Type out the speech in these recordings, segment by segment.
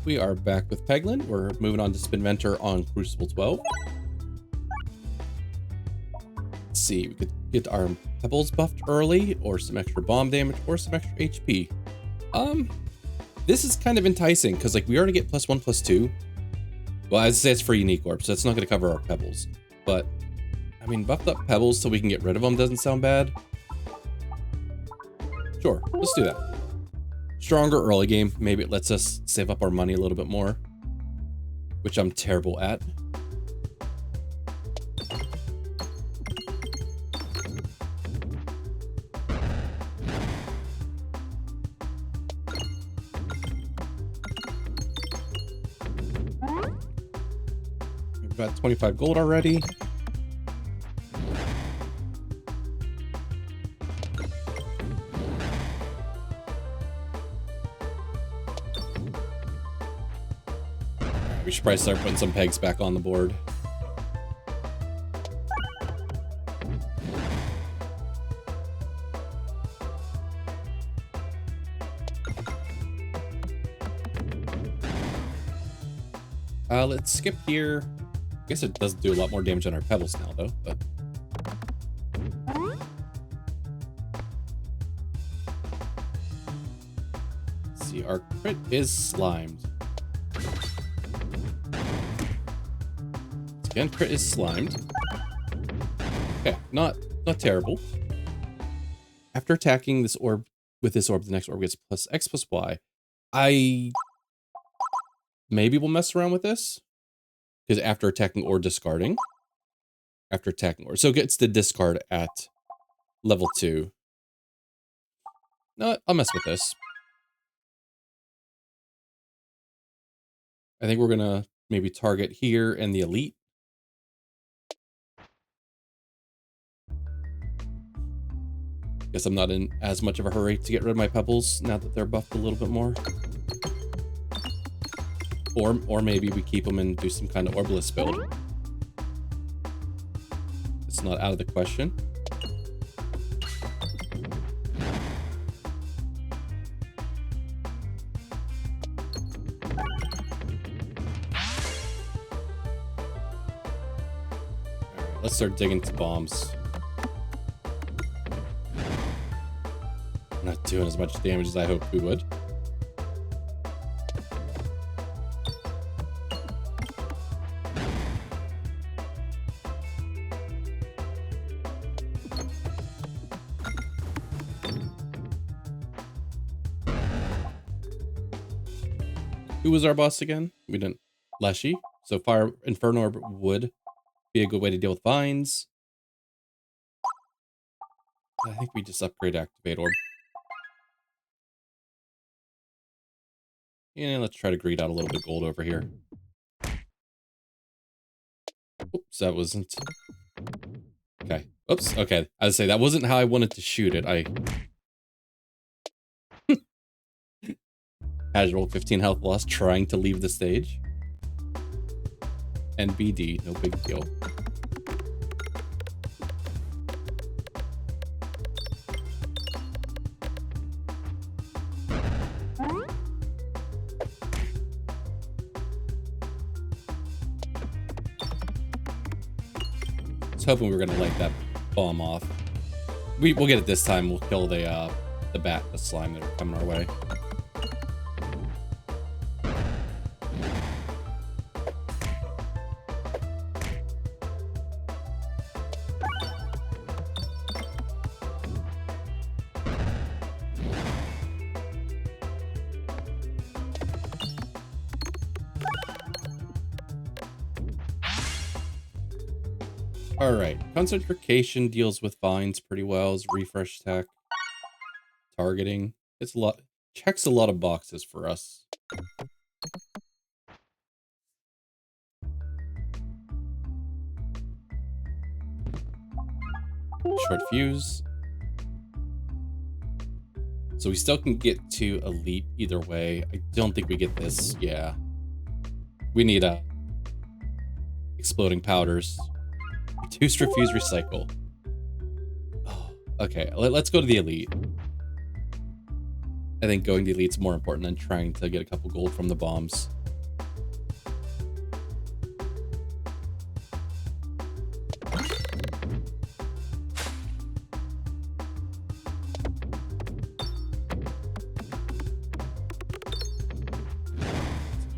We are back with Peglin. We're moving on to Spinventor on Cruciball 12. Let's see, we could get our Pebballs buffed early, or some extra bomb damage, or some extra HP. This is kind of enticing, because like we already get +1/+2. Well, as I say, it's for unique orbs, so that's not going to cover our Pebballs. But, I mean, buffed up Pebballs so we can get rid of them doesn't sound bad. Sure, let's do that. Stronger early game, maybe it lets us save up our money a little bit more, which I'm terrible at. We've got 25 gold already. We should probably start putting some pegs back on the board. Let's skip here. I guess it doesn't do a lot more damage on our Pebballs now, though, but... Let's see, our crit is slimed. Again, crit is slimed. Okay, not terrible. After attacking this orb with this orb, the next orb gets +X+Y. I maybe we'll mess around with this. Because after attacking or discarding. After attacking or. So it gets the discard at level 2. No, I'll mess with this. I think we're gonna maybe target here and the elite. Guess I'm not in as much of a hurry to get rid of my Pebballs now that they're buffed a little bit more. Or maybe we keep them and do some kind of Orbless build. It's not out of the question. Alright, let's start digging into bombs. Not doing as much damage as I hoped we would. Who was our boss again? We didn't. Leshy. So Fire Inferno Orb would be a good way to deal with vines. I think we just upgrade Activate Orb. And let's try to greed out a little bit of gold over here. Oops, that wasn't... Okay. Oops, okay. I was say that wasn't how I wanted to shoot it. Casual 15 health loss trying to leave the stage. And BD, no big deal. I was hoping we were gonna light that bomb off. We'll get it this time. We'll kill the bat, the slime that are coming our way. Alright, concentration deals with vines pretty well as refresh tech. Targeting. It's a lot, checks a lot of boxes for us. Short fuse. So we still can get to elite either way. I don't think we get this. Yeah. We need exploding powders. Reduce, refuse, recycle. Oh, okay, let's go to the elite. I think going to the elite's more important than trying to get a couple gold from the bombs.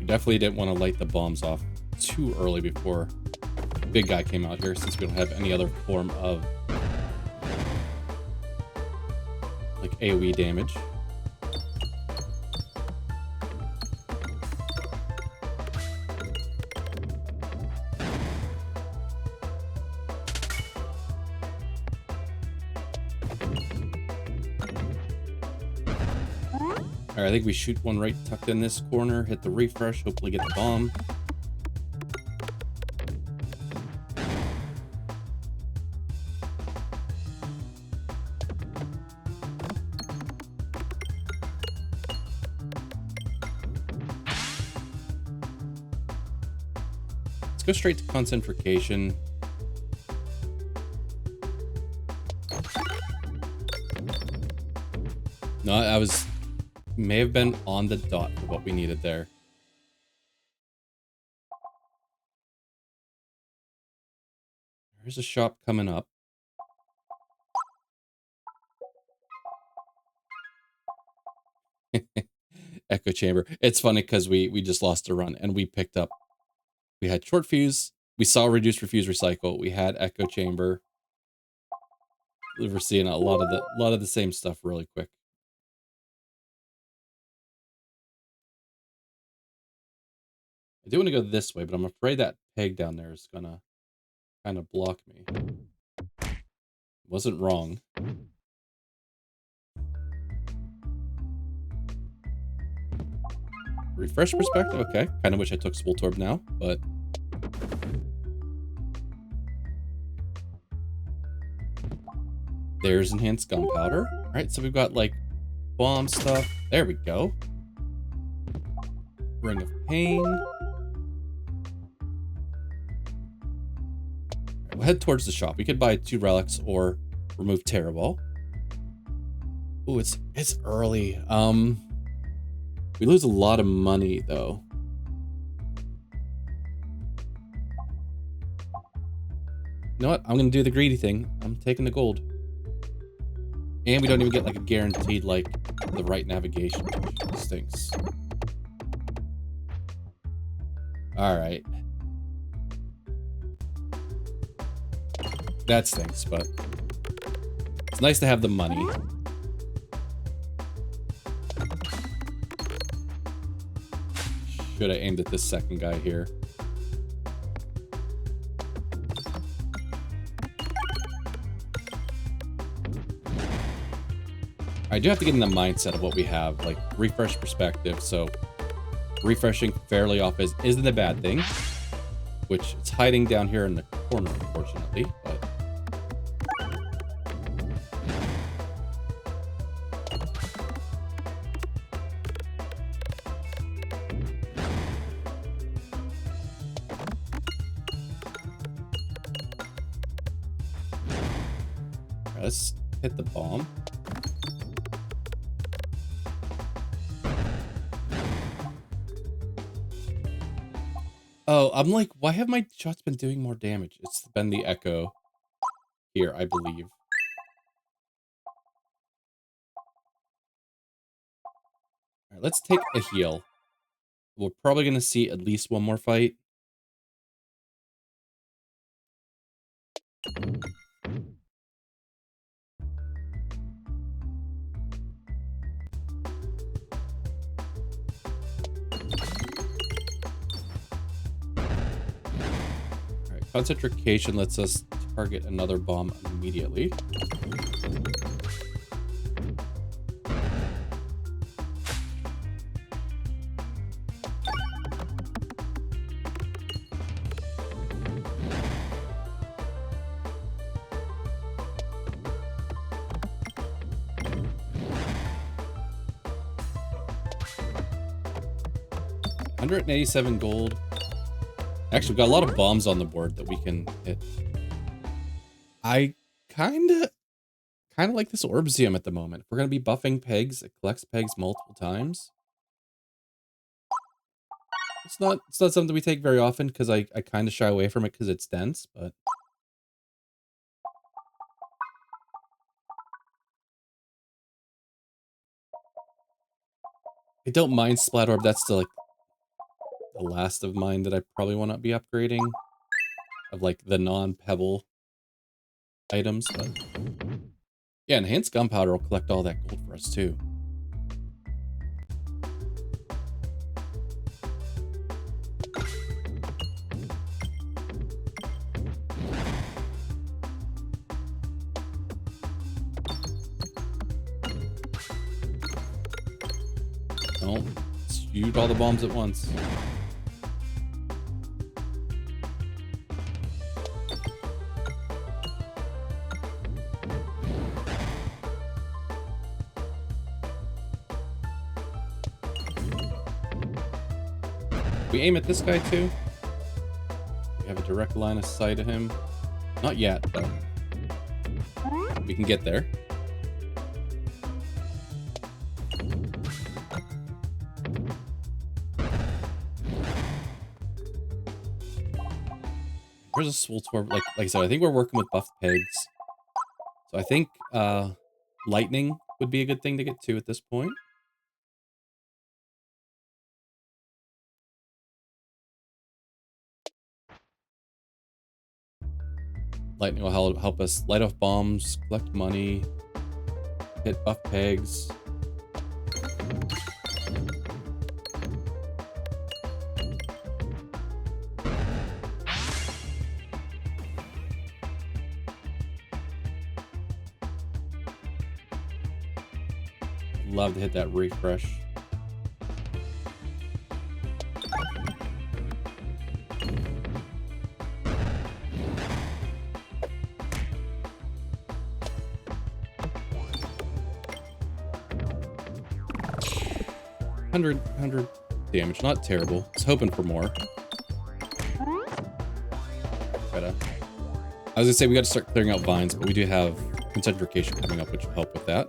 Definitely didn't want to light the bombs off too early before the big guy came out here, since we don't have any other form of like AoE damage. All right, I think we shoot one right tucked in this corner, hit the refresh, hopefully get the bomb. Let's go straight to concentration. No, I may have been on the dot for what we needed there. There's a shop coming up. Echo chamber. It's funny because we just lost a run and we picked up. We had short fuse. We saw reduce, refuse, recycle. We had echo chamber. We're seeing a lot of the same stuff really quick. I do want to go this way, but I'm afraid that peg down there is gonna kind of block me. Wasn't wrong. Refresh perspective, okay. Kind of wish I took Spoltorb now, but there's enhanced gunpowder. All right, so we've got like bomb stuff. There we go. Ring of Pain. We'll head towards the shop. We could buy 2 relics or remove Terriball. Ooh, it's early. We lose a lot of money though. You know what? I'm gonna do the greedy thing. I'm taking the gold. And we don't even get like a guaranteed like the right navigation, which stinks. All right. That stinks, but it's nice to have the money. Should have aimed at this second guy here. I do have to get in the mindset of what we have, like refresh perspective. So refreshing fairly often isn't a bad thing, which it's hiding down here in the corner, unfortunately, but let's hit the bomb. Oh, I'm like, why have my shots been doing more damage? It's been the echo here, I believe. All right, let's take a heal. We're probably going to see at least one more fight. Concentration lets us target another bomb immediately. $187 gold. Actually, we've got a lot of bombs on the board that we can hit. I kind of like this Orbsium at the moment. If we're going to be buffing pegs, it collects pegs multiple times. It's not something we take very often because I kind of shy away from it because it's dense, but I don't mind Splat Orb. That's the like the last of mine that I probably want to be upgrading. Of like the non-pebble items. But yeah, enhanced gunpowder will collect all that gold for us too. Don't shoot all the bombs at once. We aim at this guy too. We have a direct line of sight to him. Not yet, but we can get there. There's a Swoltorb. Like I said, I think we're working with buffed pegs. So I think lightning would be a good thing to get to at this point. Lightning will help us light off bombs, collect money, hit buff pegs. Love to hit that refresh. $100 damage, not terrible. I was hoping for more. But, I was gonna say we got to start clearing out vines, but we do have concentration coming up, which will help with that.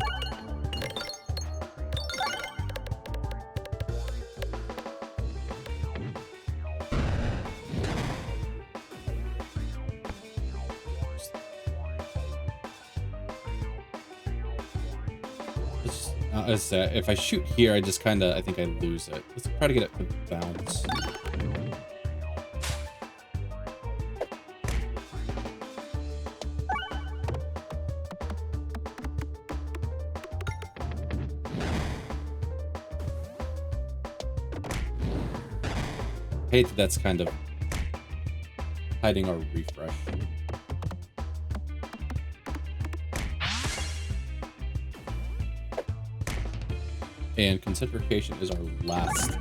As I said, if I shoot here, I just kind of, I think I lose it. Let's try to get it to bounce. I hate that that's kind of hiding our refresh. And concentration is our last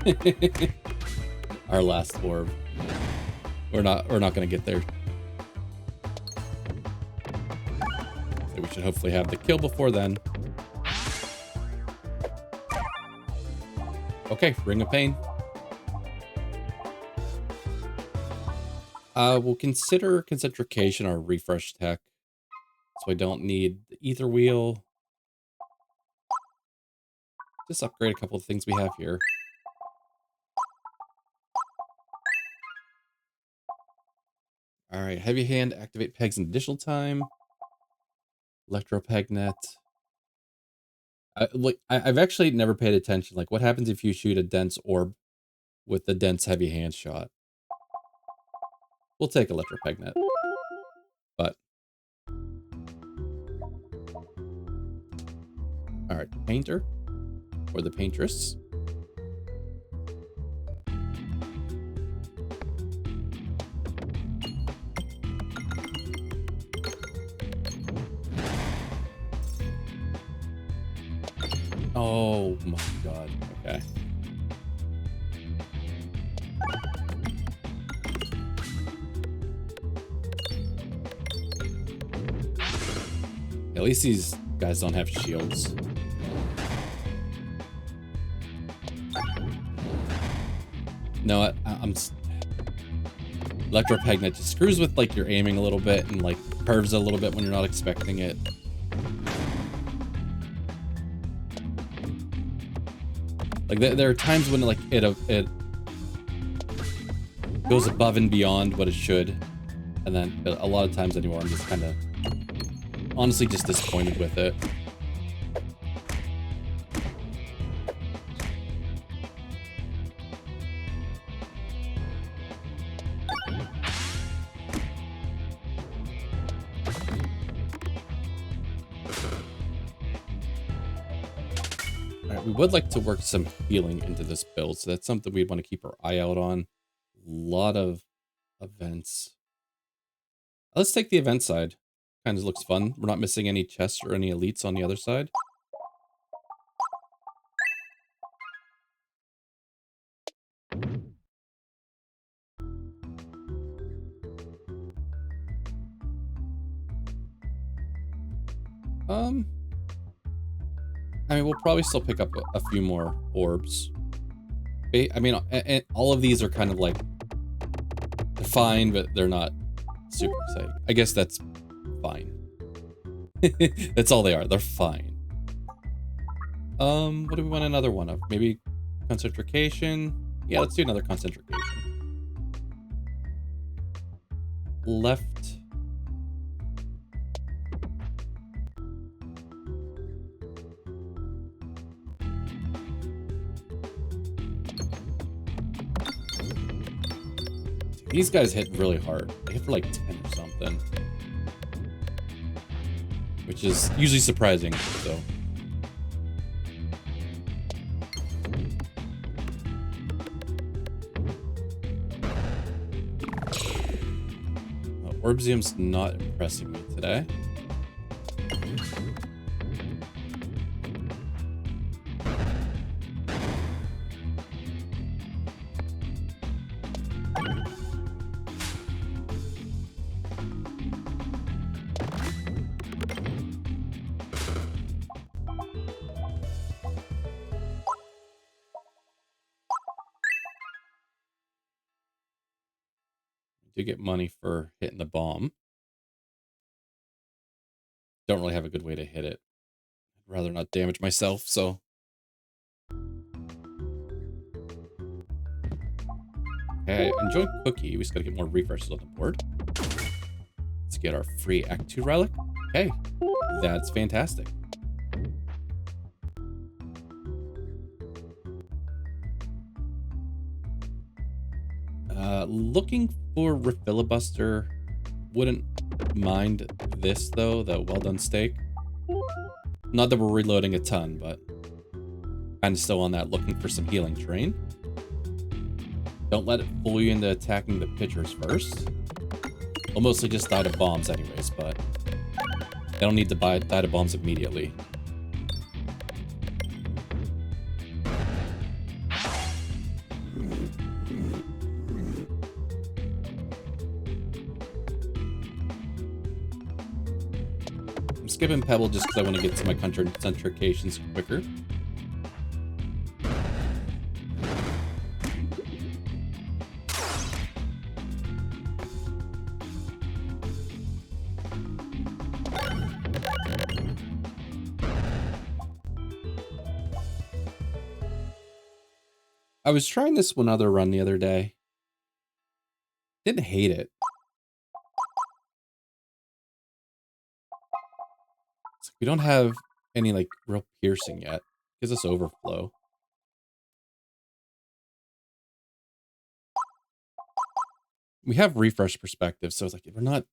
our last orb. We're not gonna get there. So we should hopefully have the kill before then. Okay, Ring of Pain. We'll consider concentration our refresh tech. So I don't need the ether wheel. Just upgrade a couple of things we have here. All right, heavy hand, activate pegs in additional time. Electro peg net. I've actually never paid attention. Like, what happens if you shoot a dense orb with the dense heavy hand shot? We'll take electro peg net. But all right, the painter. Or the paintress. Oh my god. Okay. At least these guys don't have shields. No, I'm Electro Pegnet just screws with like your aiming a little bit and like curves a little bit when you're not expecting it. Like there are times when like it goes above and beyond what it should, and then a lot of times anymore I'm just kind of honestly just disappointed with it. right, we would like to work some healing into this build, so that's something we'd want to keep our eye out on. A lot of events. Let's take the event side. Kind of looks fun. We're not missing any chests or any elites on the other side. I mean, we'll probably still pick up a few more orbs. I mean, and all of these are kind of like, they're fine, but they're not super exciting. I guess that's fine. That's all they are. They're fine. What do we want another one of? Maybe concentration? Yeah, let's do another concentration. Left. These guys hit really hard. They hit for like 10 or something. Which is usually surprising, so. Orbsium's not impressing me today. Do get money for hitting the bomb. Don't really have a good way to hit it. I'd rather not damage myself, so. Okay, enjoy Cookie. We just gotta get more refreshes on the board. Let's get our free Act 2 relic. Okay, that's fantastic. Looking for Refilibuster. Wouldn't mind this though, the well done steak. Not that we're reloading a ton, but kind of still on that looking for some healing train. Don't let it fool you into attacking the pitchers first. We'll mostly just die to bombs anyways, but they don't need to die to bombs immediately. Skipping Pebble just because I want to get to my concentrations quicker. I was trying this one other run the other day. Didn't hate it. We don't have any like real piercing yet. Gives us overflow. We have refresh perspective, so it's like we're not.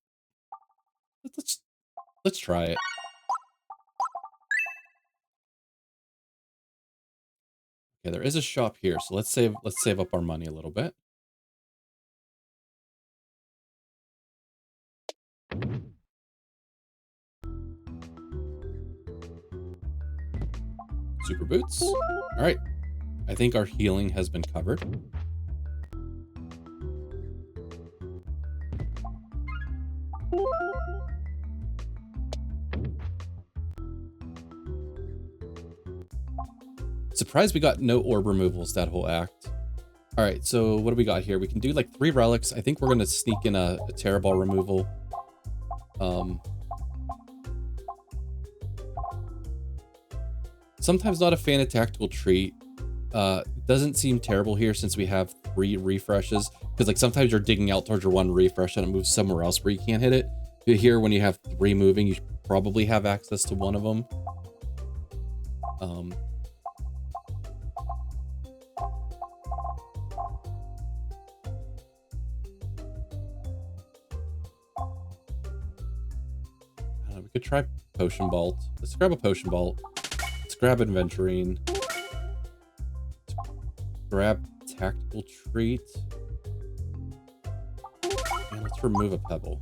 Let's try it. Okay, there is a shop here, so let's save up our money a little bit. Super boots. All right. I think our healing has been covered. Surprised we got no orb removals that whole act. All right, so what do we got here? We can do like 3 relics. I think we're going to sneak in a Terriball removal. Sometimes not a fan of tactical treat. Doesn't seem terrible here since we have 3 refreshes. Because like sometimes you're digging out towards your 1 refresh and it moves somewhere else where you can't hit it. But here, when you have 3 moving, you probably have access to 1 of them. We could try Potion Bolt. Let's grab a Potion Bolt. Let's grab Adventurine. grab tactical treat. And let's remove a pebble.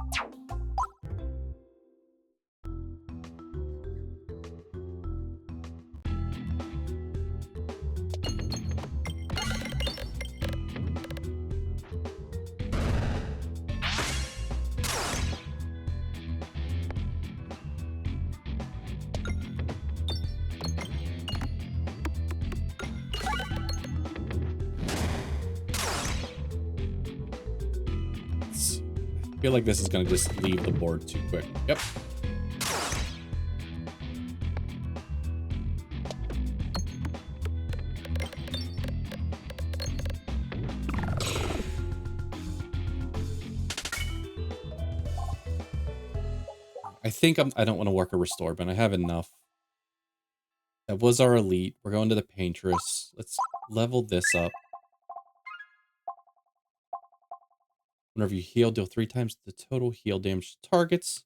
I feel like this is going to just leave the board too quick. Yep. I think I don't want to work a restore, but I have enough. That was our elite. We're going to the paintress. Let's level this up. Whenever you heal, deal 3 times the total heal damage to targets.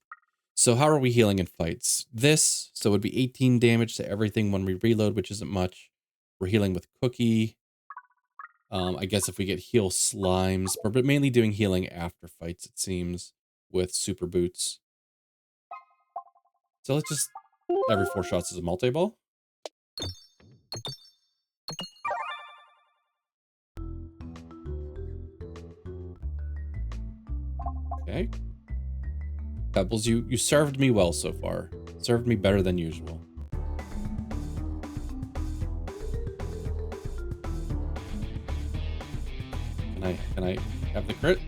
So how are we healing in fights? This, so it would be 18 damage to everything when we reload, which isn't much. We're healing with Cookie. I guess if we get heal slimes, but mainly doing healing after fights, it seems, with super boots. So let's just, every 4 shots is a multi-ball. Okay. Pebbles, you served me well so far. Served me better than usual. Can I have the crit?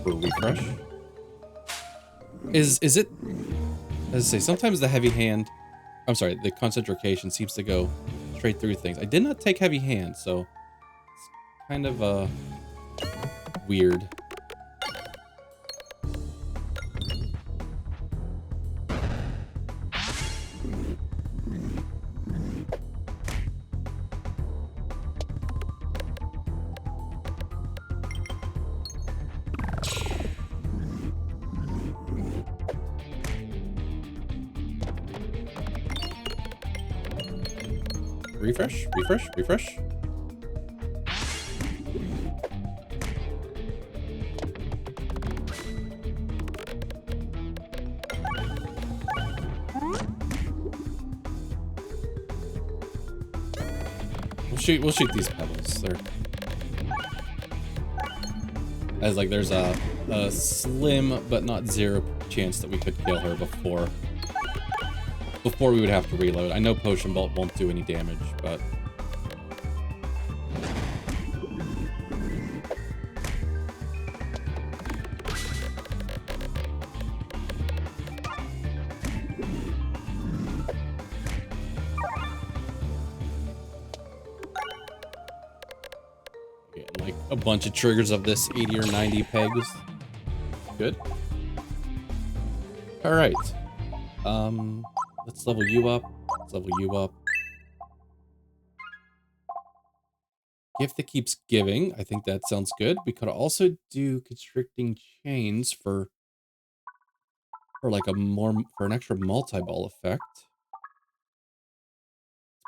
For a refresh. Is it, as I say, sometimes the heavy hand, I'm sorry, the concentration seems to go straight through things. I did not take heavy hand, so it's kind of weird. Refresh, refresh, refresh. We'll shoot these pebbles. They're as like there's a slim but not zero chance that we could kill her before we would have to reload. I know Potion Bolt won't do any damage, but getting like a bunch of triggers of this 80 or 90 pegs. Good. All right. Let's level you up. Let's level you up. Gift that keeps giving. I think that sounds good. We could also do constricting chains for like for an extra multi-ball effect.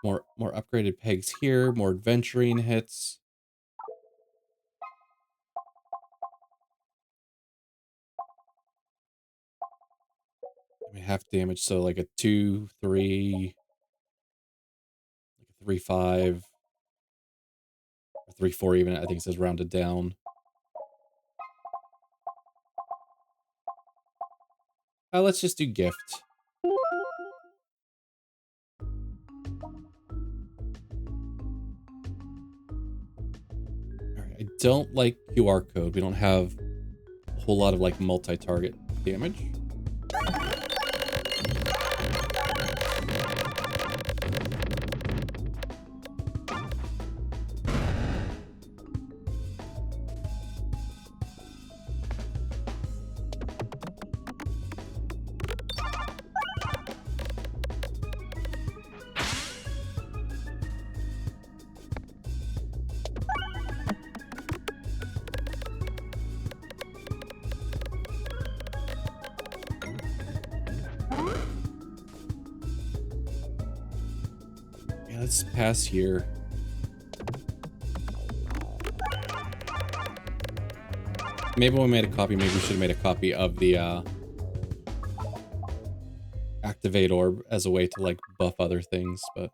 More upgraded pegs here, more adventuring hits. I mean, half damage, so like a 2, 3, like a 3, 5, or 3, 4 even. I think it says rounded down. Let's just do gift. Alright, I don't like QR code. We don't have a whole lot of like multi-target damage. Let's pass here. Maybe when we made a copy, maybe we should have made a copy of the activate orb as a way to like buff other things, but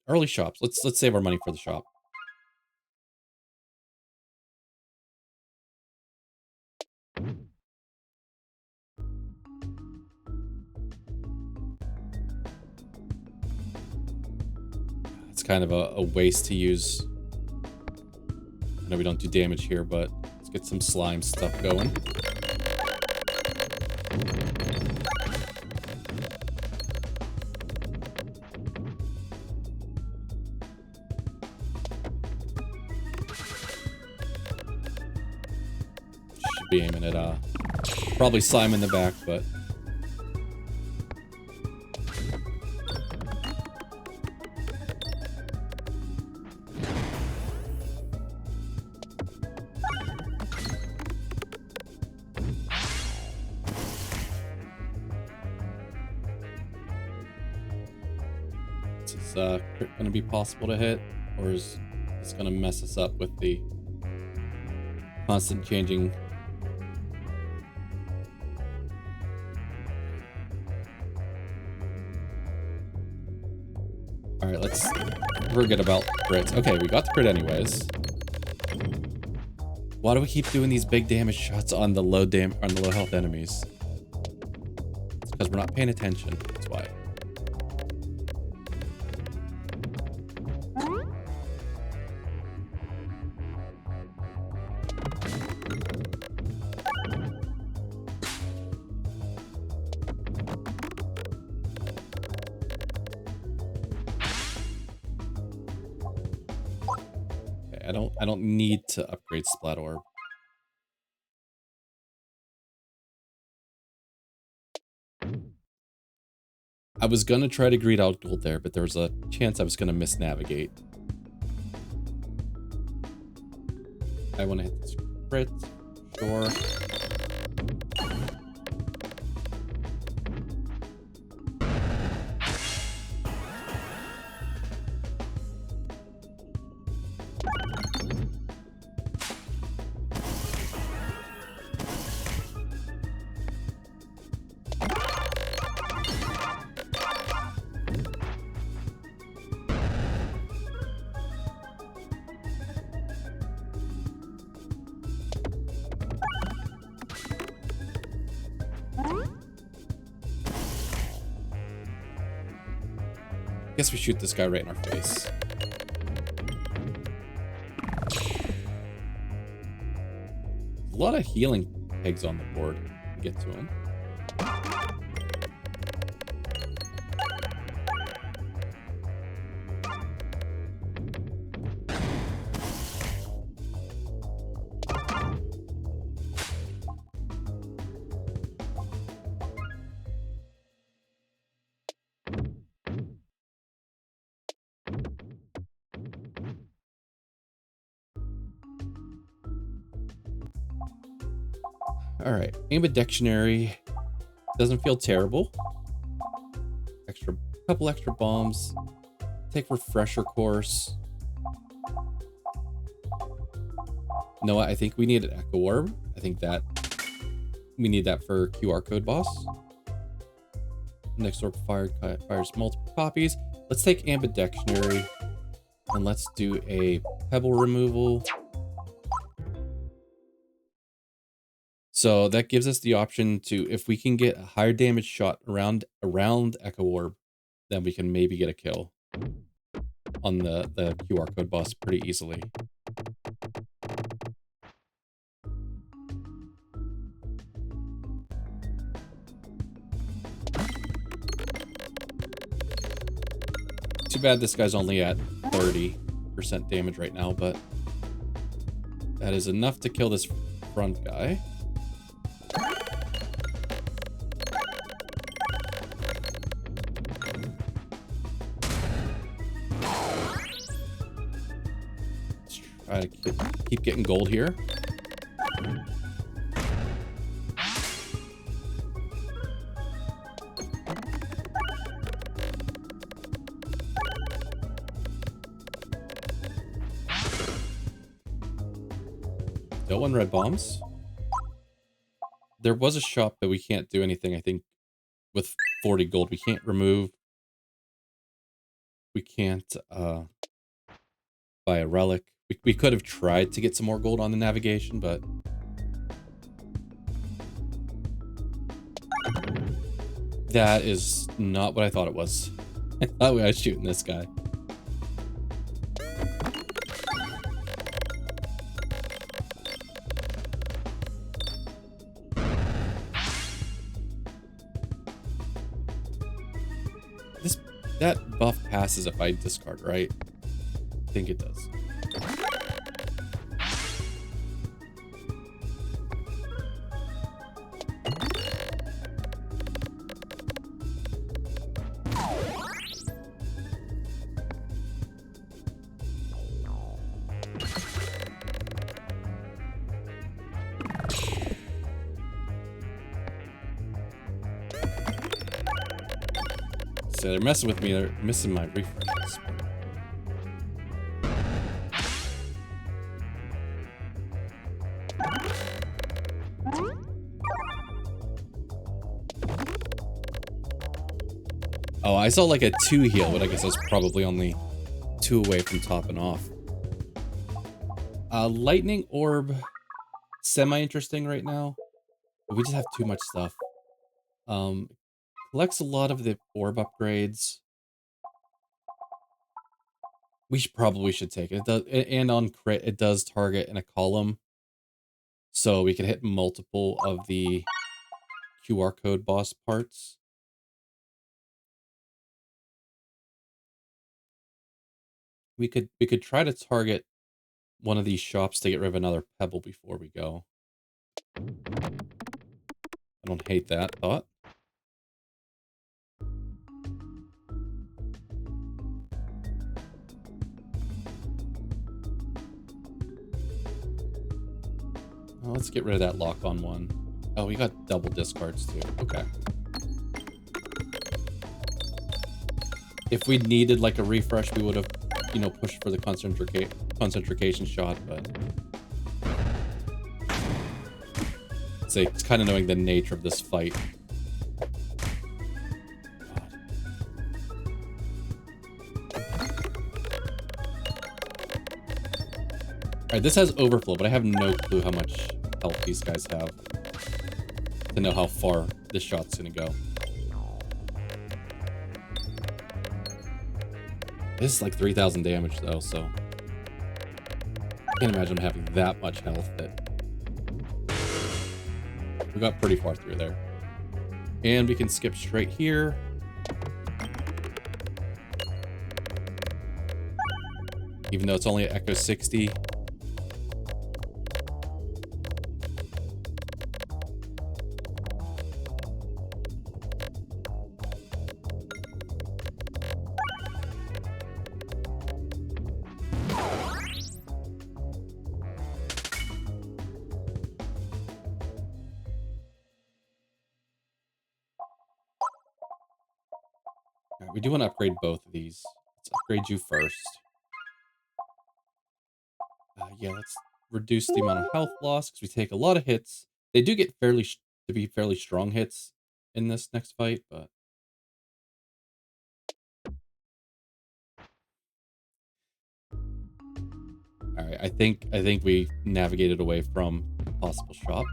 early shops. Let's save our money for the shop. It's kind of a waste to use. I know we don't do damage here, but let's get some slime stuff going. Should be aiming at probably slime in the back, but is crit gonna be possible to hit, or is this gonna mess us up with the constant changing? All right, let's forget about crits. Okay, we got the crit anyways. Why do we keep doing these big damage shots on the low health enemies? It's because we're not paying attention. That's why. I don't need to upgrade Splat Orb. I was gonna try to greed out gold there, but there was a chance I was gonna misnavigate. I want to hit this crit. Sure. Guess we shoot this guy right in our face. A lot of healing pegs on the board to get to him. All right, ambidictionary doesn't feel terrible. Couple extra bombs. Take refresher course. You know what? I think we need an echo orb. I think that we need that for QR code boss. Next orb fires multiple copies. Let's take ambidictionary and let's do a pebble removal. So that gives us the option to, if we can get a higher damage shot around Echo Orb, then we can maybe get a kill on the QR code boss pretty easily. Too bad this guy's only at 30% damage right now, but that is enough to kill this front guy. Try to keep getting gold here. No one red bombs. There was a shop that we can't do anything, I think, with 40 gold. We can't remove. We can't buy a relic. We could have tried to get some more gold on the navigation, but that is not what I thought it was. I thought we were shooting this guy. That buff passes if I discard, right? I think it does. So they're messing with me, they're missing my refreshes. Oh, I saw like a 2 heal, but I guess I was probably only 2 away from topping off. Lightning orb, semi-interesting right now, but we just have too much stuff. Collects a lot of the orb upgrades. We probably should take it. It does, and on crit, it does target in a column, so we can hit multiple of the QR code boss parts. We could try to target one of these shops to get rid of another pebble before we go. I don't hate that thought. Well, let's get rid of that lock on one. Oh, we got double discards too. Okay. If we needed like a refresh, we would have, you know, pushed for the concentration shot, but it's kind of knowing the nature of this fight. Alright, this has overflow, but I have no clue how much health these guys have to know how far this shot's gonna go. This is like 3,000 damage though, so I can't imagine having that much health. That we got pretty far through there. And we can skip straight here. Even though it's only an Echo 60. We do want to upgrade both of these. Let's upgrade you first. Yeah, let's reduce the amount of health loss because we take a lot of hits. They do get to be fairly strong hits in this next fight, but all right. I think we navigated away from a possible shop.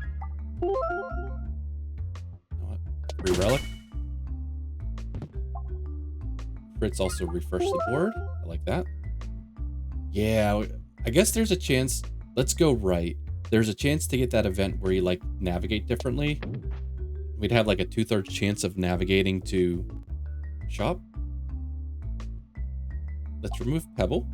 You know what? Free relic. Fritz also refresh the board. I like that. Yeah, I guess there's a chance. Let's go right. There's a chance to get that event where you like navigate differently. We'd have like a 2/3 chance of navigating to shop. Let's remove Pebble.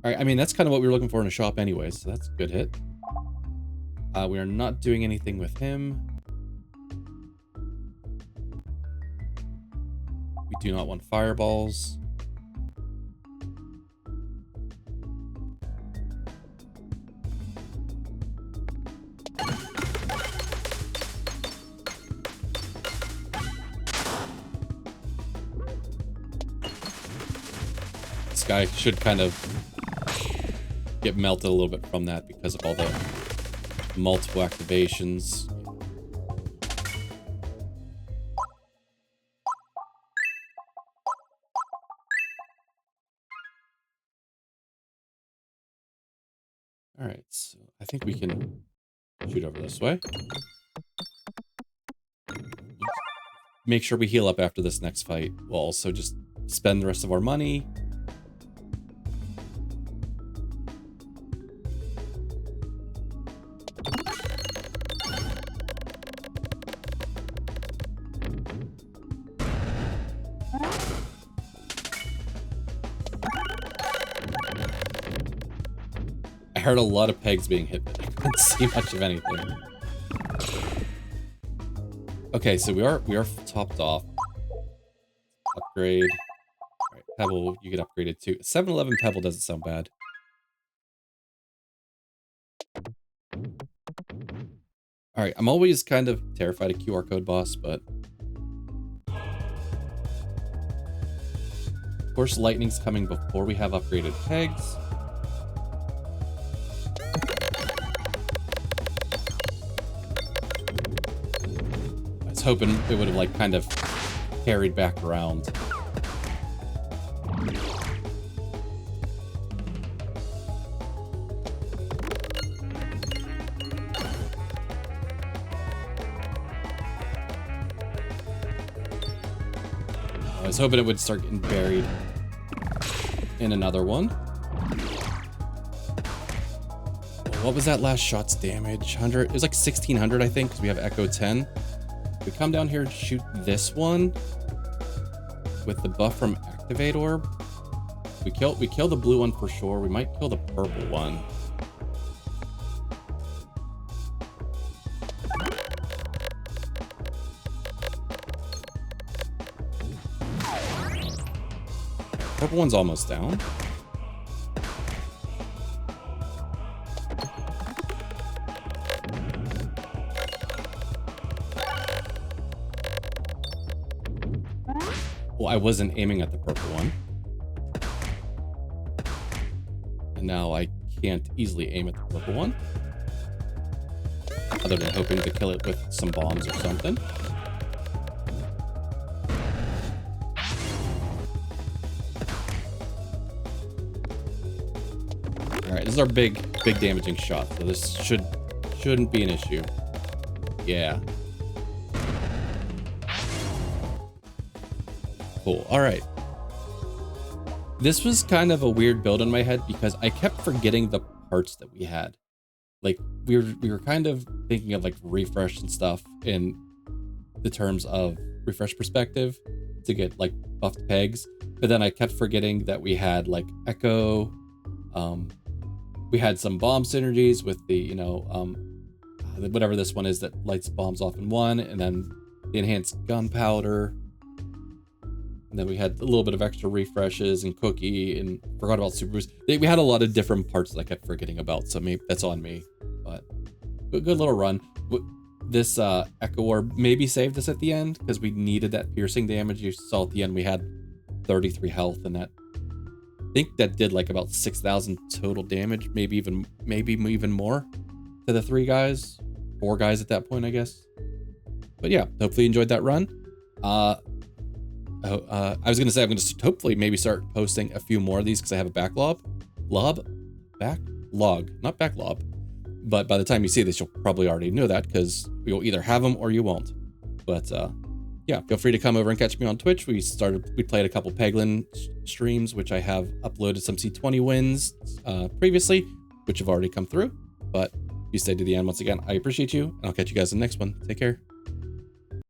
All right, I mean, that's kind of what we were looking for in a shop anyway, so that's a good hit. We are not doing anything with him. We do not want fireballs. This guy should kind of get melted a little bit from that because of all the multiple activations. All right, so I think we can shoot over this way. Make sure we heal up after this next fight. We'll also just spend the rest of our money. I heard a lot of pegs being hit, but I couldn't see much of anything. Okay, so we are topped off. Upgrade. All right, Pebble, you get upgraded too. 7-Eleven Pebble doesn't sound bad. All right, I'm always kind of terrified of QR code boss, but of course lightning's coming before we have upgraded pegs. I was hoping it would have like kind of carried back around. I was hoping it would start getting buried in another one. What was that last shot's damage? 100. It was like 1600, I think, because we have Echo 10. We come down here and shoot this one with the buff from Activate Orb. We kill the blue one for sure. We might kill the purple one. Purple one's almost down. Well, I wasn't aiming at the purple one. And now I can't easily aim at the purple one. Other than hoping to kill it with some bombs or something. Alright, this is our big damaging shot, so this shouldn't be an issue. Yeah. Cool. All right. This was kind of a weird build in my head because I kept forgetting the parts that we had. Like we were kind of thinking of like refresh and stuff in the terms of refresh perspective to get like buffed pegs, but then I kept forgetting that we had like Echo. We had some bomb synergies with the whatever this one is that lights bombs off in one, and then the enhanced gunpowder. And then we had a little bit of extra refreshes and cookie, and forgot about super boost. We had a lot of different parts that I kept forgetting about, so maybe that's on me. But good little run. This Echo Orb maybe saved us at the end because we needed that piercing damage. You saw at the end we had 33 health, and that I think that did like about 6,000 total damage, maybe even more to the 4 guys at that point, I guess. But yeah, hopefully you enjoyed that run. I was gonna say I'm gonna hopefully maybe start posting a few more of these because I have a backlog, not backlog. But by the time you see this, you'll probably already know that because you'll either have them or you won't. But yeah, feel free to come over and catch me on Twitch. We played a couple Peglin streams, which I have uploaded some C20 wins previously, which have already come through. But if you stayed to the end, once again, I appreciate you, and I'll catch you guys in the next one. Take care.